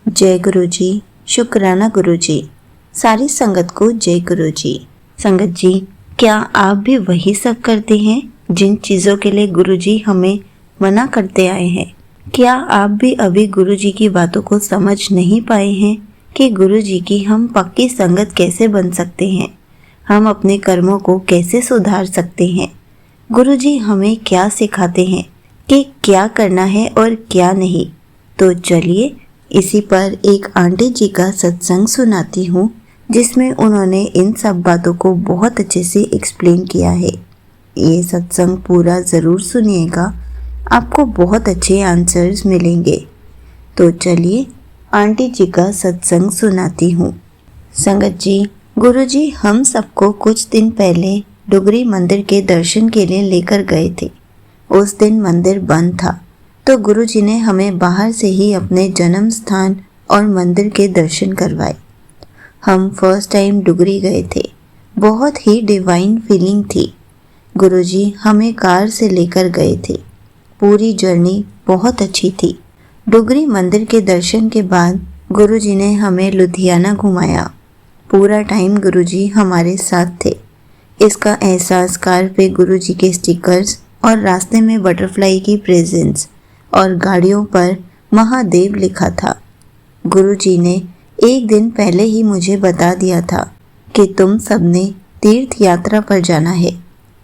जय गुरु जी। शुक्राना गुरु जी। सारी संगत को जय गुरु जी। संगत जी, क्या आप भी वही सब करते हैं जिन चीज़ों के लिए गुरु जी हमें मना करते आए हैं? क्या आप भी अभी गुरु जी की बातों को समझ नहीं पाए हैं कि गुरु जी की हम पक्की संगत कैसे बन सकते हैं? हम अपने कर्मों को कैसे सुधार सकते हैं? गुरु जी हमें क्या सिखाते हैं कि क्या करना है और क्या नहीं? तो चलिए इसी पर एक आंटी जी का सत्संग सुनाती हूँ, जिसमें उन्होंने इन सब बातों को बहुत अच्छे से एक्सप्लेन किया है। ये सत्संग पूरा ज़रूर सुनिएगा, आपको बहुत अच्छे आंसर्स मिलेंगे। तो चलिए आंटी जी का सत्संग सुनाती हूँ। संगत जी, गुरु जी हम सबको कुछ दिन पहले डुगरी मंदिर के दर्शन के लिए लेकर गए थे। उस दिन मंदिर बंद था, तो गुरुजी ने हमें बाहर से ही अपने जन्म स्थान और मंदिर के दर्शन करवाए। हम फर्स्ट टाइम डुगरी गए थे। बहुत ही डिवाइन फीलिंग थी। गुरुजी हमें कार से लेकर गए थे। पूरी जर्नी बहुत अच्छी थी। डुगरी मंदिर के दर्शन के बाद गुरुजी ने हमें लुधियाना घुमाया। पूरा टाइम गुरुजी हमारे साथ थे। इसका एहसास कार पे गुरुजी के स्टिकर्स और रास्ते में बटरफ्लाई की प्रेजेंस और गाड़ियों पर महादेव लिखा था। गुरुजी ने एक दिन पहले ही मुझे बता दिया था कि तुम सबने तीर्थ यात्रा पर जाना है।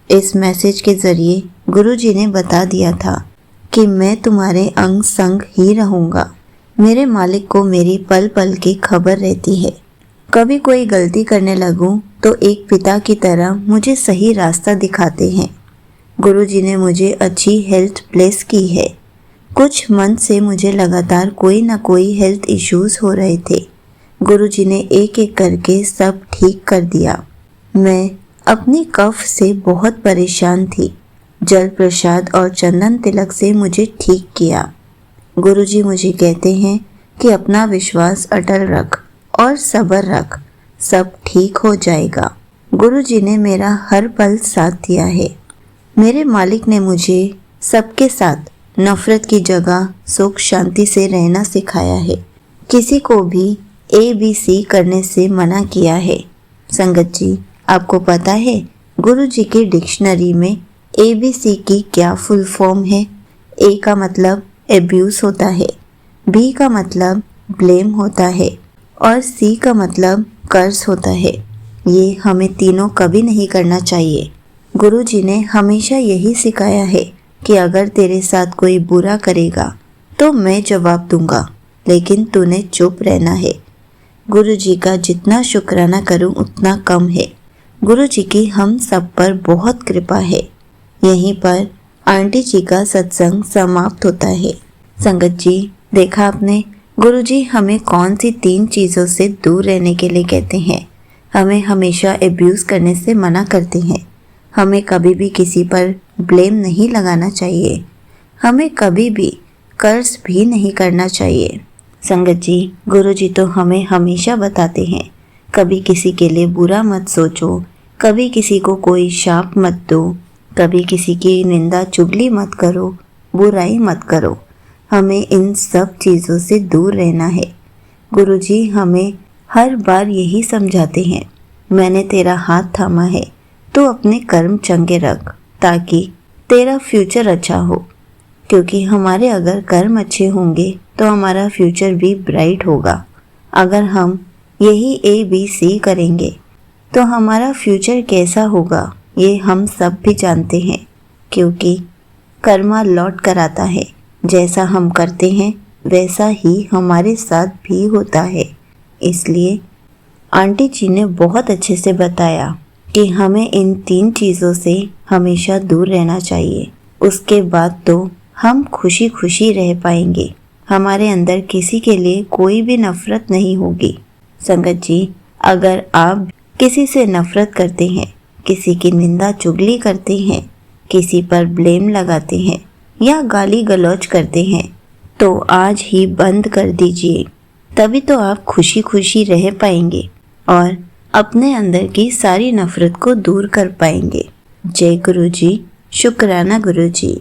इस मैसेज के जरिए गुरुजी ने बता दिया था कि मैं तुम्हारे अंग संग ही रहूँगा। मेरे मालिक को मेरी पल पल की खबर रहती है। कभी कोई गलती करने लगूं तो एक पिता की तरह मुझे सही रास्ता दिखाते हैं। गुरुजी ने मुझे अच्छी हेल्थ ब्लेस की है। कुछ मंथ से मुझे लगातार कोई ना कोई हेल्थ इश्यूज हो रहे थे। गुरुजी ने एक एक करके सब ठीक कर दिया। मैं अपनी कफ से बहुत परेशान थी। जल प्रसाद और चंदन तिलक से मुझे ठीक किया। गुरुजी मुझे कहते हैं कि अपना विश्वास अटल रख और सब्र रख, सब ठीक हो जाएगा। गुरुजी ने मेरा हर पल साथ दिया है। मेरे मालिक ने मुझे सबके साथ नफरत की जगह सुख शांति से रहना सिखाया है। किसी को भी ABC करने से मना किया है। संगत जी, आपको पता है गुरु जी की डिक्शनरी में ABC की क्या फुल फॉर्म है? A का मतलब एब्यूज होता है, B का मतलब ब्लेम होता है और C का मतलब कर्ज होता है। ये हमें तीनों कभी नहीं करना चाहिए। गुरु जी ने हमेशा यही सिखाया है कि अगर तेरे साथ कोई बुरा करेगा तो मैं जवाब दूंगा, लेकिन तूने चुप रहना है। गुरु जी का जितना शुक्राना करूं उतना कम है। गुरु जी की हम सब पर बहुत कृपा है। यहीं पर आंटी जी का सत्संग समाप्त होता है। संगत जी, देखा आपने, गुरु जी हमें कौन सी 3 चीज़ों से दूर रहने के लिए कहते हैं। हमें हमेशा एब्यूज़ करने से मना करते हैं। हमें कभी भी किसी पर ब्लेम नहीं लगाना चाहिए। हमें कभी भी कर्ज भी नहीं करना चाहिए। संगत जी, गुरु जी तो हमें हमेशा बताते हैं, कभी किसी के लिए बुरा मत सोचो, कभी किसी को कोई शाप मत दो, कभी किसी की निंदा चुगली मत करो, बुराई मत करो। हमें इन सब चीज़ों से दूर रहना है। गुरु जी हमें हर बार यही समझाते हैं, मैंने तेरा हाथ थामा है तो अपने कर्म चंगे रख ताकि तेरा फ्यूचर अच्छा हो। क्योंकि हमारे अगर कर्म अच्छे होंगे तो हमारा फ्यूचर भी ब्राइट होगा। अगर हम यही ABC करेंगे तो हमारा फ्यूचर कैसा होगा ये हम सब भी जानते हैं, क्योंकि कर्मा लौट कर आता है। जैसा हम करते हैं वैसा ही हमारे साथ भी होता है। इसलिए आंटी जी ने बहुत अच्छे से बताया कि हमें इन 3 चीज़ों से हमेशा दूर रहना चाहिए। उसके बाद तो हम खुशी खुशी रह पाएंगे। हमारे अंदर किसी के लिए कोई भी नफरत नहीं होगी। संगत जी, अगर आप किसी से नफरत करते हैं, किसी की निंदा चुगली करते हैं, किसी पर ब्लेम लगाते हैं या गाली गलौज करते हैं, तो आज ही बंद कर दीजिए। तभी तो आप खुशी खुशी रह पाएंगे और अपने अंदर की सारी नफरत को दूर कर पाएंगे। जय गुरु जी। शुक्राना गुरु जी।